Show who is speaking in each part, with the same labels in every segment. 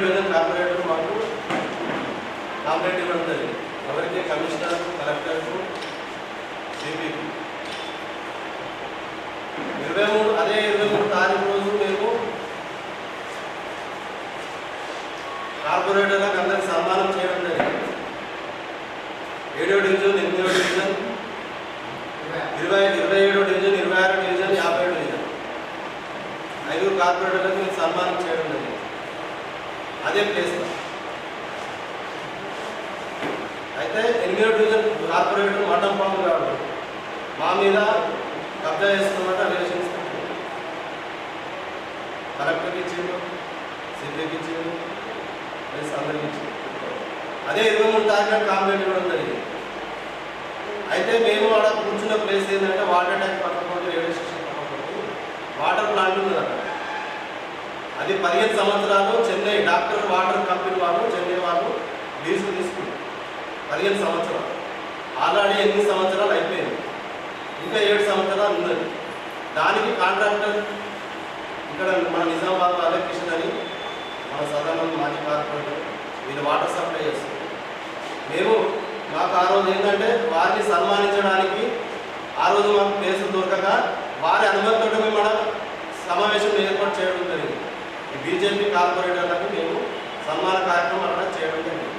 Speaker 1: Division corporator మాకు complaint ఇవ్వడం జరిగింది. ఎవరికి? కమిషనర్, కలెక్టర్కు, సిపికి. 23 తారీఖు రోజు మేము కార్పొరేటర్లకు అందరికి సన్మానం చేయడం జరిగింది. 7వ డివిజన్, 8వ డివిజన్, 27వ డివిజన్, 26వ డివిజన్, 50వ డివిజన్ 5 కార్పొరేటర్లకు మేము సన్మానం చేయడం జరిగింది. అదే ప్లేస్లో అయితే 8వ డివిజన్ కార్పొరేటర్ మఠంపాము గారు మా మీద కబ్జా చేస్తున్నమాట రిలేషన్స్ కలెక్టర్కి ఇచ్చిండు, సిపికి ఇచ్చిండు, అందరికి ఇచ్చిండు. అదే 23 తారీఖున కాంప్లైంట్ ఇవ్వడం జరిగింది. అయితే మేము అక్కడ కూర్చున్న ప్లేస్ ఏంటంటే వాటర్ ట్యాంక్ పక్కన రైల్వే స్టేషన్ పక్కన వాటర్ ప్లాంట్ ఉంది అక్కడ. అది 15 సంవత్సరాలు చెన్నై డాక్టర్ వాటర్ కంపెనీ వాళ్ళు, చెన్నై వాళ్ళు లీజు తీసుకున్నారు. 15 సంవత్సరాలు ఆల్రెడీ 8 సంవత్సరాలు అయిపోయింది, ఇంకా 7 సంవత్సరాలు ఉన్నది. దానికి కాంట్రాక్టర్ ఇక్కడ మన నిజామాబాద్ అలకిషన్ అని మన సదానంద మాజీ కార్పొరేటర్ వీళ్ళు వాటర్ సప్లై చేస్తారు. మాకు ఆ రోజు ఏంటంటే వారిని సన్మానించడానికి ఆ రోజు మాకు ప్లేస్ దొరకక వారి అనుమతితో మేము మన సమావేశం ఏర్పాటు చేయడం జరిగింది. ఈ బీజేపీ కార్పొరేటర్లకు మేము సన్మాన కార్యక్రమం అక్కడ చేయడం జరిగింది.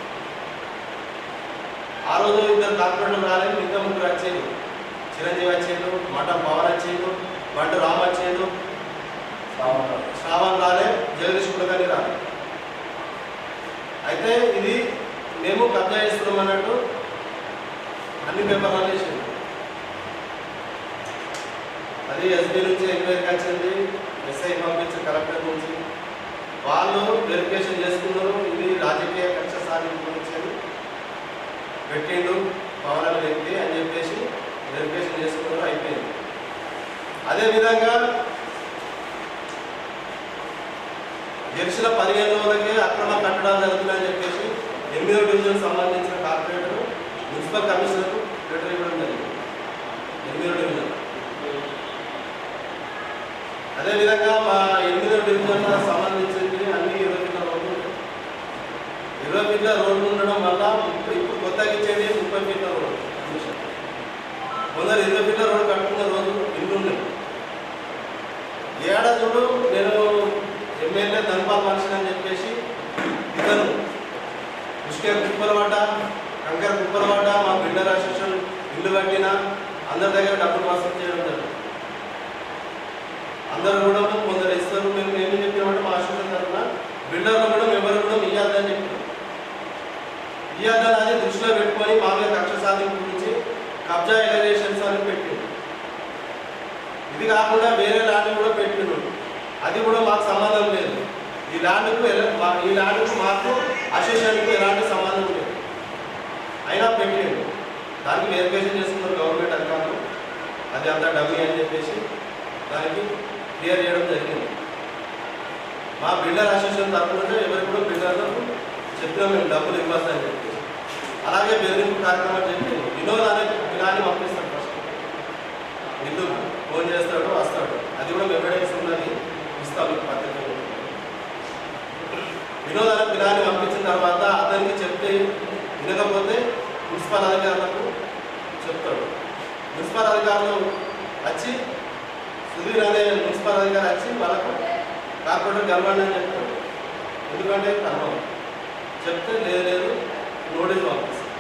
Speaker 1: ఆ రోజు 2 కార్పొరేటర్లు రాలేదు, ఇంకా 3 వచ్చేది. చిరంజీవి వచ్చేది, మఠం పవన్ వచ్చేది, బంటు రామ్ వచ్చేది, శ్రావణ్ రాలే, జగదీష్ కూడా రాలే. అయితే ఇది మేము కబ్జా చేస్తున్నాం అన్నట్టు అన్ని పేపర్లు వేసింది. అది ఎస్బీ నుంచి ఎంక్వైరీకి వచ్చింది, ఎస్ఐ పంపించి కలెక్టర్ నుంచి వాళ్ళు వెరిఫికేషన్ చేసుకున్నారు. ఇది రాజకీయ కక్ష సాధింపు వచ్చేది పెట్టిండు పవన్ వ్యక్తి అని చెప్పేసి వెరిఫికేషన్ చేసుకున్నారు, అయిపోయింది. అదేవిధంగా గెలిచిన 15 రోజులకే అక్రమ కట్టడాలు జరుగుతున్నాయని చెప్పేసి 8వ డివిజన్ సంబంధించిన కార్పొరేటర్ మున్సిపల్ కమిషనర్కు లెటర్ ఇవ్వడం జరిగింది. 8వ డివిజన్ అదేవిధంగా మా 8వ డివిజన్ సంబంధించింది అన్ని 20 ఫీట్ల రోడ్లు ఉంటాయి. 20 ఫీట్ల రోడ్లు ఉండడం వల్ల ఇప్పుడు కొత్తగా ఇచ్చేది 30 ఫీట్ల రోడ్డు కమిషన్. కొందరు 20 ఫీట్ల రోడ్డు కట్టుకున్న రోజు ఇల్లు ఉన్నాయి. ఏడాది నేను ఎమ్మెల్యే ధన్పాల్ మనిషిని అని చెప్పేసి ఇతను ఇసుక కుప్పలవాట, కంకర కుప్పలవాట, మా బిల్డర్ అసోసియేషన్ ఇల్లు కట్టిన అందరి దగ్గర డబ్బులు వసూలు చేయడం జరుగుతుంది. అందరూ కూడా కొందరు ఇస్తారు. మేము ఏమి చెప్పినామంటే మా అసోసియేషన్ తరఫున బిల్డర్లు కూడా ఎవరు కూడా ఇయ్యాలని చెప్పినాం. ఇయ్యాలని అది దృష్టిలో పెట్టుకొని మా మీద కక్ష సాధింపు గురించి కబ్జా ఎలరేషన్స్ అని పెట్టింది. ఇది కాకుండా వేరే ల్యాండ్ కూడా పెట్టినాడు, అది కూడా మాకు సంబంధం లేదు. ఈ ల్యాండ్కు మాకు అసోసియేషన్కు ఎలాంటి సంబంధం లేదు. అయినా పెట్టిండు. దానికి వెరిఫికేషన్ చేసుకున్నారు గవర్నమెంట్ అధికారులు, అది అంతా డమ్మీ అని చెప్పేసి దానికి క్లియర్ చేయడం జరిగింది. మా బిల్డర్ అసోసియేషన్ తరఫున ఎవరికి కూడా బిల్డర్లకు చెప్పినా మేము డబ్బులు ఇవ్వాలని చెప్పేసి. అలాగే బెదిరింపు కార్యక్రమాలు చెప్పి వినోద్ అనే పిల్లాన్ని పంపిస్తాడు. ఫస్ట్ ఇల్లు ఫోన్ చేస్తాడు, వస్తాడు. అది కూడా ఎవిడెన్స్ ఉన్నది, ఇస్తాం పద్ధతి. వినోద్ అనే పిల్లాన్ని పంపించిన తర్వాత అతనికి చెప్తే వినకపోతే మున్సిపల్ అధికారులకు చెప్తాడు. మున్సిపల్ అధికారులు వచ్చి సుధీర్ అనే మున్సిపల్ అధికారి వచ్చి వాళ్ళకు కార్పొరేటర్ గెలవండి అని చెప్తాడు. ఎందుకంటే కర్మం చెప్తే లేదు నోటీస్ పంపిస్తారు.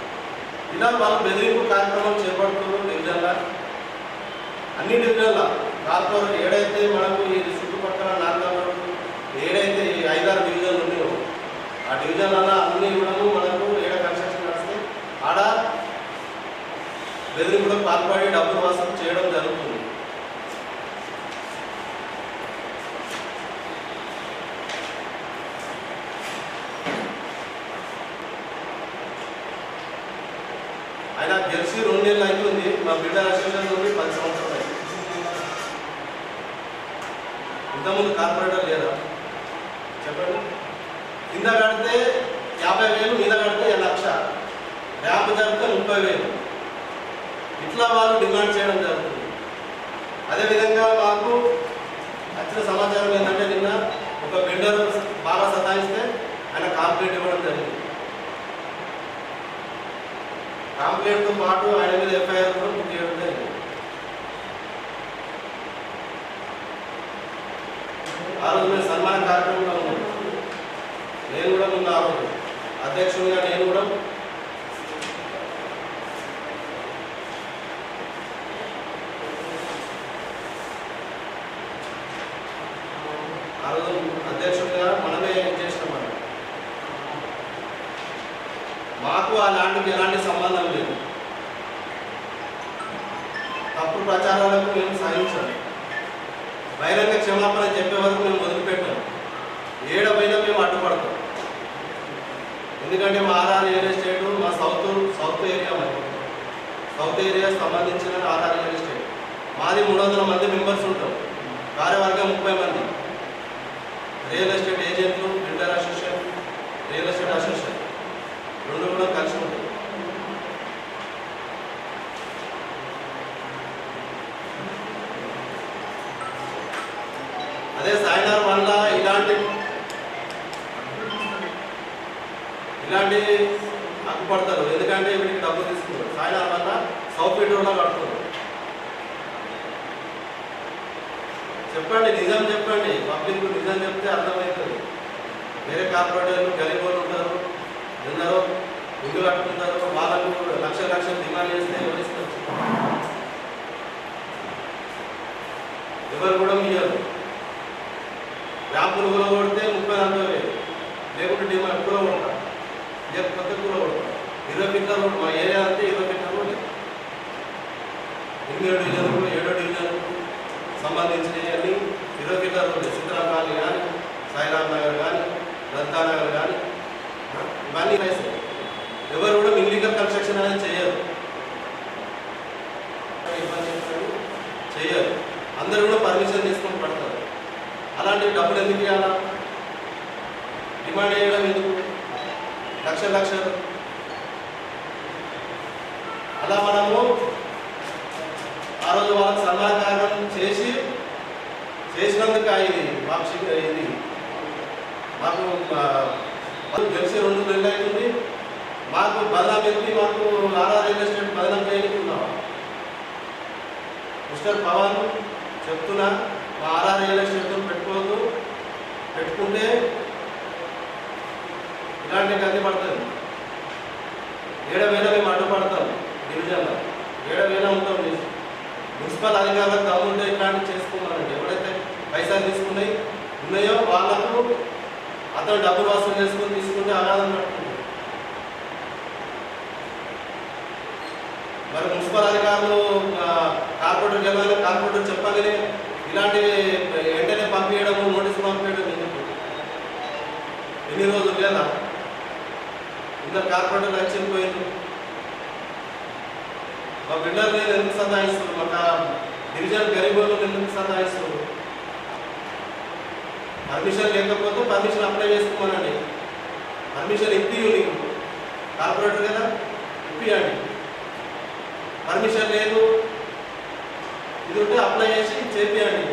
Speaker 1: ఇలా వాళ్ళు బెదిరింపు కార్యక్రమం చేపడుతున్నారు. డివిజన్ల అన్ని డివిజన్ల కార్పొరేటర్ ఏడైతే మనకు ఈ చుట్టుపక్కల నాలుగు ఏడైతే ఈ 5-6 డివిజన్లు ఉన్నాయో ఆ డివిజన్లలో అన్ని కూడా మనకు ఏడ కన్స్ట్రక్షన్ నడిస్తే ఆడ బెదిరింపులకు పాల్పడి డబ్బులు వసూలు చేయడం జరుగుతుంది. ఆయన గెలిచి 2 నెలలు అవుతుంది. మా బిల్డర్ అసోసియేషన్ నుండి 10 సంవత్సరాలు అయింది. ఇంతకుముందు కార్పొరేటర్ లేదా చెప్పండి. కింద కడితే 50,000, మీద కడితే 1,00,000, ర్యాంప్ జరిగితే 30,000. ఇట్లా వాళ్ళు డిమాండ్ చేయడం జరుగుతుంది. అదేవిధంగా మాకు వచ్చిన సమాచారం ఏంటంటే నిన్న ఒక బిల్డర్ బాగా సతాయిస్తే కాంప్లైంట్ ఇవ్వడం జరిగింది. కాంప్లైంట్తో పాటు ఆయన మీద ఎఫ్ఐఆర్ కూడా బుక్ చేయడం జరిగింది. ఆ రోజు మేము సన్మాన కార్యక్రమంలో ఉన్నాం. నేను కూడా ముందు ఆ రోజు అధ్యక్షుడిగా నేను కూడా ఆ రోజు అధ్యక్షుడిగా మనమే చేసినాం. మాకు ఆ ల్యాండ్కి ఎలాంటి సంబంధం లేదు. తప్పుడు ప్రచారాలకు మేము సహించాం. బహిరంగ క్షమాపణ చెప్పే వరకు మేము వదిలిపెట్టాం. ఏడవైనా మేము అడ్డుపడతాం. ఎందుకంటే మా ఆర్ఆర్ రియల్ ఎస్టేట్ మా సౌత్ ఏరియా సంబంధించిన ఆర్ఆర్ రియల్ ఎస్టేట్ మాది 300 మంది మెంబర్స్ ఉంటాం. కార్యవర్గం 30 మంది. రియల్ ఎస్టేట్ ఏజెంట్లు, builder association, real estate association రెండు కూడా కలిసి ఉంటాయి. అదే సాయినార్ వల్ల ఇలాంటి హక్కుపడతారు. ఎందుకంటే వీటికి డబ్బులు తీసుకుంటారు. సాయినార్ వల్ల సౌపీటర్లో కడుతున్నారు. చెప్పండి, నిజం చెప్పండి. పబ్లిక్ నిజం చెప్తే అర్థమవుతుంది. వేరే కార్పొరేటర్లు గరీబోళ్ళు ఉంటారు, ఎందరో ఇల్లు కట్టుకుంటారు. వాళ్ళకు లక్షలు డిమాండ్ చేస్తే ఎవరిస్తారు? ఎవరు కూడా మీయరు. ర్యాంపులు కూడా కొడితే 30-40 వేలు, లేకుంటే డిమాండ్ కూడా కొడతారు, లేకపోతే కూడా కొడతారు. 20 ఫీట్ల రోడ్డు మా ఏరియా అంటే 20 ఫీట్ల రోడ్డు. 8వ డివిజన్కు 7వ డివిజన్కు సంబంధించినవన్నీ 20 ఫీట్ల రోడ్డు. సిద్ధరామ్ కాలనీ కానీ, సాయిరామ్ నగర్ కానీ, దత్తానగర్ కానీ ఇవన్నీ వేస్తాయి. ఎవరు కూడా ఇల్లీగల్ కన్స్ట్రక్షన్ అనేది చేయరు. అందరూ కూడా పర్మిషన్ తీసుకొని పడతారు. అలాంటి డబ్బులు ఎందుకు ఇవ్వాలా? డిమాండ్ చేయడం ఎందుకు? లక్షలు అలా మనము ఆ రోజు వాళ్ళకి సన్మాన కార్యక్రమం చేసినందుకు ఇది మాకు తెలిసి 2 నెలలు అవుతుంది. మాకు బదనాం ఎత్తి మాకు ఆర్ఆర్ రియల్ ఎస్టేట్ బదనాం చేయనుకున్నావా? మిస్టర్ పవన్ చెప్తున్నా, మా ఆర్ఆర్ రియల్ ఎస్టేట్తో పెట్టుకోవద్దు. పెట్టుకుంటే ఇలాంటి గతి పడుతుంది. 7 వేల మేము అడ్డుపడతాం. డివిజన్లో 7 వేల ఉంటాం. మున్సిపల్ అధికారులకు దమ్ముంటే ఇట్లాంటివి చేసుకోమనండి. ఎవరైతే పైసలు ఉన్నాయో వాళ్ళకు అతను డబ్బులు వసూలు చేసుకొని తీసుకుంటే అగాధం పడుతుంది. మరి మున్సిపల్ అధికారులు కార్పొరేటర్ గెలవాలి, కార్పొరేటర్ చెప్పగానే ఇలాంటివి వెంటనే పంపించడము, నోటీసు పంపించడం ఎందుకు? ఎన్ని రోజులు లేదా? ఇందరు కార్పొరేటర్లు వచ్చిపోయింది. మా బిల్డర్ని ఎందుకు సతాయిస్తారు? మా డివిజన్ గరీబోళ్ళు ఎందుకు సతాయిస్తారు? పర్మిషన్ లేకపోతే పర్మిషన్ అప్లై చేసుకోమనండి. పర్మిషన్ ఇప్పియండి. కార్పొరేటర్ కదా, ఇప్పియండి. పర్మిషన్ లేదు, ఇది ఉంటే అప్లై చేసి చేపియండి.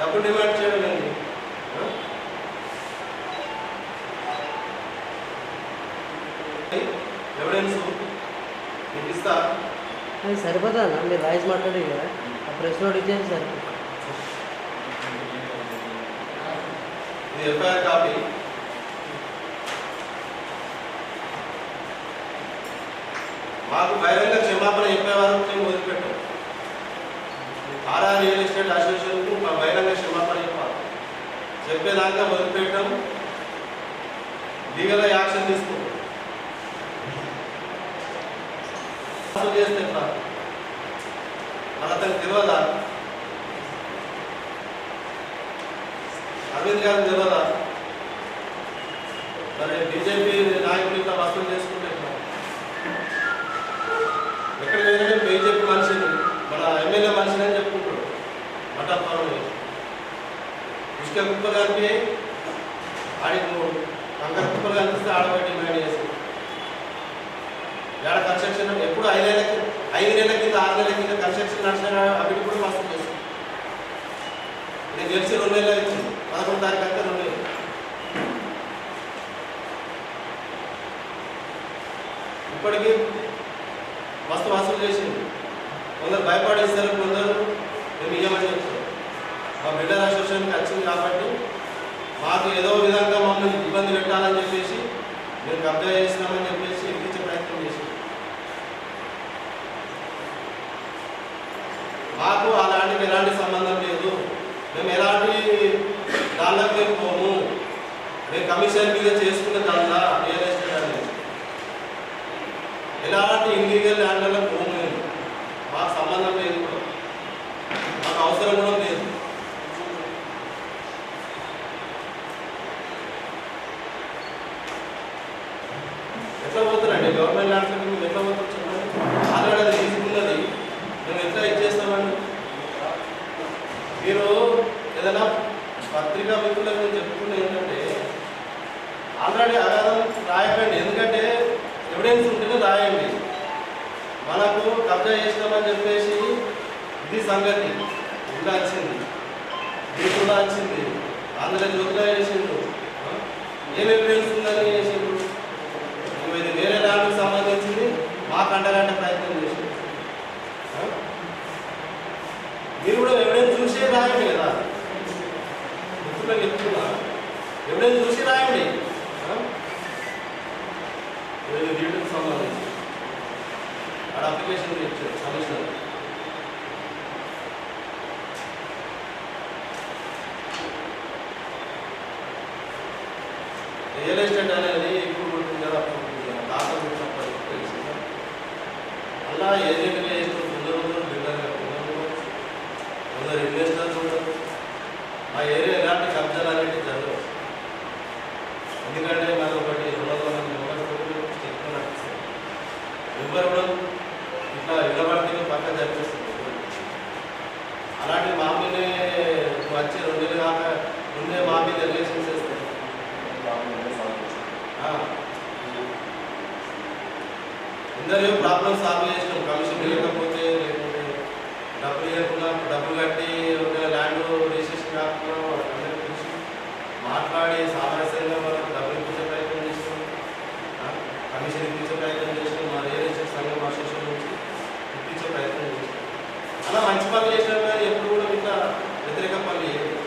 Speaker 1: డబ్బులు డిమాండ్ చేయడం లేదు. ఎవిడెన్స్ మీకు ఇస్తా.
Speaker 2: అది సరిపోతుందా? మీరు వాయిస్ మాట్లాడే కదా, ఆ ప్రెస్ నోట్ ఇచ్చేసి సరిపోతుంది.
Speaker 1: ఇది ఎఫ్ఐఆర్ కాపీ. మాకు బహిరంగ క్షమాపణ చెప్పే వరకు మేము వదిలిపెట్టాం. ఆర్ఆర్ రియల్ ఎస్టేట్ అసోసియేషన్కు మా బహిరంగ క్షమాపణ చెప్పాలి. చెప్పేదాకా వదిలిపెట్టాం. లీగల్గా యాక్షన్ తీసుకుంటాం. చేస్తే ఎట్లా? మన అతనికి తెలియదా? అరవింద్ గారికి తెలియదా? మరి బీజేపీ నాయకులు ఇట్లా వసూలు చేసుకుంటే ఎక్కడికి వెళ్ళినా బీజేపీ మనిషిని, మన ఎమ్మెల్యే మనిషిని అని చెప్పుకుంటాడు. మఠాపురం ఇష్ట కుప్పలు కలిపి ఆడికి కంకర కుప్పలు కనిపిస్తే ఆడబెట్టి డిమాండ్ చేసి ఏడ కన్స్ట్రక్షన్ ఎప్పుడు 5 నెలల కింద 6 నెలల కింద కన్స్ట్రక్షన్ నడిచిన అవిటి కూడా వసూలు చేస్తాం. నేను తెలిసి 2 నెలలు ఇచ్చింది. 11వ తారీఖు అంటే 2 నెలలు. వదిలేసింది. కొందరు భయపడేస్తారు, కొందరు మేము ఇవ్వమని చెప్తారు. మా బిల్డర్ అసోసియేషన్కి వచ్చింది కాబట్టి మాకు ఏదో విధంగా మమ్మల్ని ఇబ్బంది పెట్టాలని చెప్పేసి మేము కబ్జా చేసినామని చెప్పేసి ఎక్కించే ప్రయత్నం చేసి మాకు అలాంటికి ఎలాంటి సంబంధం లేదు. మేము ఎలాంటి దానిలోకి మేము పోము. మేము కమిషన్ మీద చేసుకునే దాంట్లో రియల్ ఎస్టేట్ అనేది ఎలాంటి ఇల్లీగల్ ల్యాండ్లలో పోము. మేము మాకు సంబంధం లేదు, మాకు అవసరం కూడా లేదు. ఎట్లా పోతున్నాండి గవర్నమెంట్ ల్యాండ్స్కి మేము ఎట్లా పోతాం చెప్పండి? ఆల్రెడీ అది తీసుకున్నది మేము ఎట్లా ఇచ్చేస్తామండి? మీరు ఏదైనా పత్రికా మిత్రులకు నేను చెప్పుకున్నది ఏంటంటే ఆల్రెడీ అగాధం రాయకండి, ఎందుకంటే ఎవిడెన్స్ ఉంటేనే రాయండి. మనకు కబ్జా చేసినామని చెప్పేసి ఇది సంగతి ఇలా వచ్చింది, దీంట్లో వచ్చింది, అందులో జ్యోతిలో చేసిండు, ఏం ఎవిడెన్స్ ఉందని చేసిండు. ఇది వేరే ల్యాండ్కి సంబంధించింది మాకు అంటగంట ప్రయత్నం చేసింది. మీరు కూడా ఎవిడెన్స్ చూసే రాయండి కదా, మిత్రులు చెప్తున్నా ఎవిడెన్స్ చూసి రాయండి. వీటికి సంబంధించి ఆడ అప్లికేషన్ ఇచ్చారు కమిషనర్. రియల్ ఎస్టేట్ అనేది ఇప్పుడు ఉంటుంది కదా, తాత తెలిసిందా? అలా ఏజెంట్గా చేస్తూ కొందరు బిల్డర్గా కొందరు ఇన్వెస్టర్స్ ఉండరు. మా ఏరియా ఎలాంటి కబ్జాలు అనేవి జరగవు. ఎందుకంటే మనం ఒకటి 200 మంది మెంబర్స్ చెప్తూ నడుస్తుంది. ఎవరు కూడా ఇట్లా ఇళ్ళబడితే పక్క జరిపిస్తుంది. అలాంటి మా మీదే వచ్చి 2 నెలలు కాక ముందే మా మీద రిలేషన్స్ చేస్తాయి. అందరూ ప్రాబ్లమ్ సాల్వ్ చేసినాం. కమిషన్ లేకపోతే లేకుంటే డబ్బులు ఇవ్వకుండా డబ్బులు కట్టి ఒక ల్యాండ్ రిజిస్ట్రేషన్ కాకుండా అందరూ పిలిచి మాట్లాడి సామరస్యంగా వాళ్ళకి డబ్బులు ఇప్పించే ప్రయత్నం చేసినాం, కమిషన్ ఇప్పించే ప్రయత్నం చేసినాం. మా రియల్ ఎస్టేట్ సంఘం అసోసియేషన్ నుంచి ఇప్పించే ప్రయత్నం చేసినాం. అలా మంచి పనులు చేసినాం కానీ ఎప్పుడు కూడా ఇట్లా వ్యతిరేక పనులు చేయలేదు.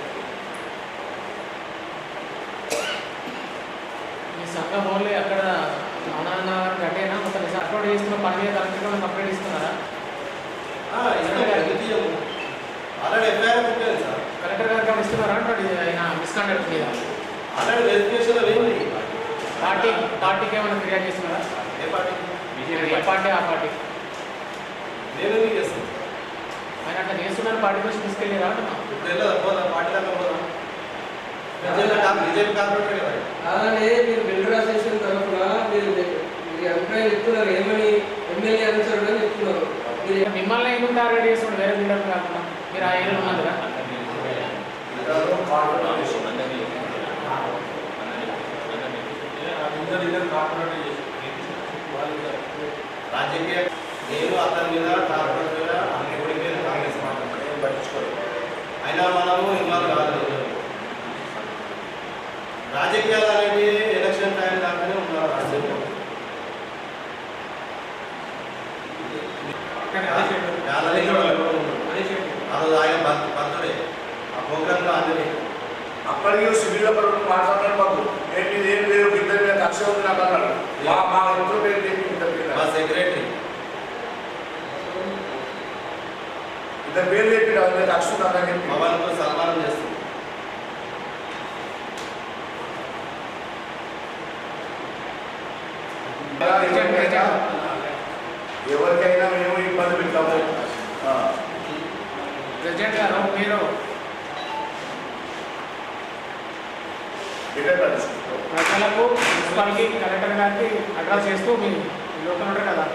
Speaker 3: సంఘం ఓన్లీ అక్కడ అనాన్న గట్టేనా మొత్తం సపోర్ట్ చేస్తున్న పని మీద కలెక్టర్ కంప్లైంట్ ఇస్తున్నారా?
Speaker 1: ఆల్రెడీ ఎఫ్ఐఆర్ పెట్టారు సార్.
Speaker 3: కలెక్టర్ గారికి ఇస్తున్నారా అంటే ఆయన మిస్కాండక్ట్ మీద
Speaker 1: ఆల్రెడీ వెరిఫికేషన్ ఏంటి?
Speaker 3: పార్టీకి ఏమైనా ఫిర్యాదు చేస్తున్నారా?
Speaker 1: ఏ పార్టీ?
Speaker 3: ఏ పార్టీ ఆ పార్టీ
Speaker 1: నేను ఎందుకు చేస్తాను?
Speaker 3: ఆయన అట్లా చేస్తున్నారు, పార్టీ నుంచి తీసుకెళ్ళారా అంటున్నా.
Speaker 1: ఇప్పుడు వెళ్ళదా పోదా పార్టీ దాకా పోదా? బీజేపీ కార్పొరేటర్ కదా.
Speaker 2: అలానే మీరు బిల్డర్ అసోసియేషన్ తరఫున మీరు అభిప్రాయం చెప్తున్నారు, ఏమని ఎమ్మెల్యే అనుసరణ అని చెప్తున్నారు.
Speaker 3: మీరు మిమ్మల్ని ఎందుకు టార్గెట్ చేస్తున్నారు వేరే బిల్డర్ కాకుండా? మీరు ఆ ఏరియాలో ఉన్నారు కదా.
Speaker 1: రాజకీయ నేను అతని మీద కార్పొరేటర్ మీద అన్ని ఓడిపోయిన కాంగ్రెస్ పార్టీ పట్టించుకోలేదు. అయినా మనము ఇన్వాల్వ్ కాలేదు. రాజకీయాలు అనేవి ఎలక్షన్ టైం దాకానే ఉన్నారు. రాజకీయం ఆయన బర్త్డే ఆ ప్రోగ్రాంలో అందరి
Speaker 4: అప్పటికి సివిల్ మాట్లాడారు. మాకు ఏంటి ఏం లేదు, ఇద్దరి మీద కక్ష ఉంది నాకు అన్నాడు. మా ఇంట్లో పేరు
Speaker 1: మా సెక్రటరీ
Speaker 4: ఇద్దరు పేరు చెప్పి అందరి కక్ష ఉంది అన్న చెప్పి
Speaker 1: మా వాళ్ళతో సన్మానం చేస్తుంది.
Speaker 4: ఎవరికైనా మేము ఇబ్బంది పెట్టాము.
Speaker 3: ప్రెసిడెంట్ గారు మీరు ప్రజలకు మున్సిపాలిటీ కలెక్టర్ గారికి అడ్రస్ చేస్తూ మీ లోకల్ ఉంటారు కదా.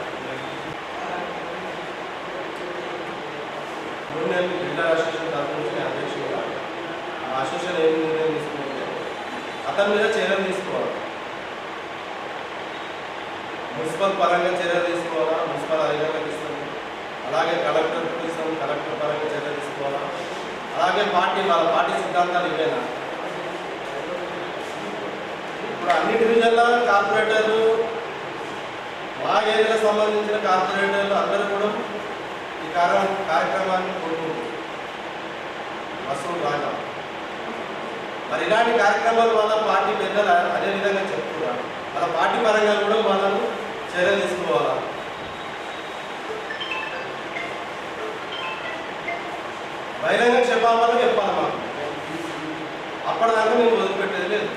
Speaker 1: నేను బిల్డర్ అసోసియేషన్ తరఫు నుంచి అధ్యక్షుడుగా ఆ అసోసియేషన్ ఏం నిర్ణయం తీసుకుంటే అతని మీద చర్యలు తీసుకోవాలి. మున్సిపల్ పరంగా చర్యలు తీసుకోవాలా, మున్సిపల్ అధికారులకు ఇస్తాము, అలాగే కలెక్టర్కి ఇస్తాము, కలెక్టర్ పరంగా చర్యలు తీసుకోవాలా, అలాగే వాళ్ళ పార్టీ సిద్ధాంతాలు ఇవేనా. ఇప్పుడు అన్ని డివిజన్ల కార్పొరేటర్లు మా ఏరియాలకు సంబంధించిన కార్పొరేటర్లు అందరూ కూడా ఈ కార్యక్రమాన్ని కోరుకుంటున్నారు వసూలు రాక. మరి ఇలాంటి కార్యక్రమాలు వల్ల పార్టీ పెద్దలు అదే విధంగా చెప్తున్నారు. వాళ్ళ పార్టీ పరంగా కూడా మనం చర్యలు తీసుకోవాలా. బహిరంగ క్షమాపణ చెప్పాలి మాకు. అప్పటిదాకా మేము వదిలిపెట్టేది లేదు.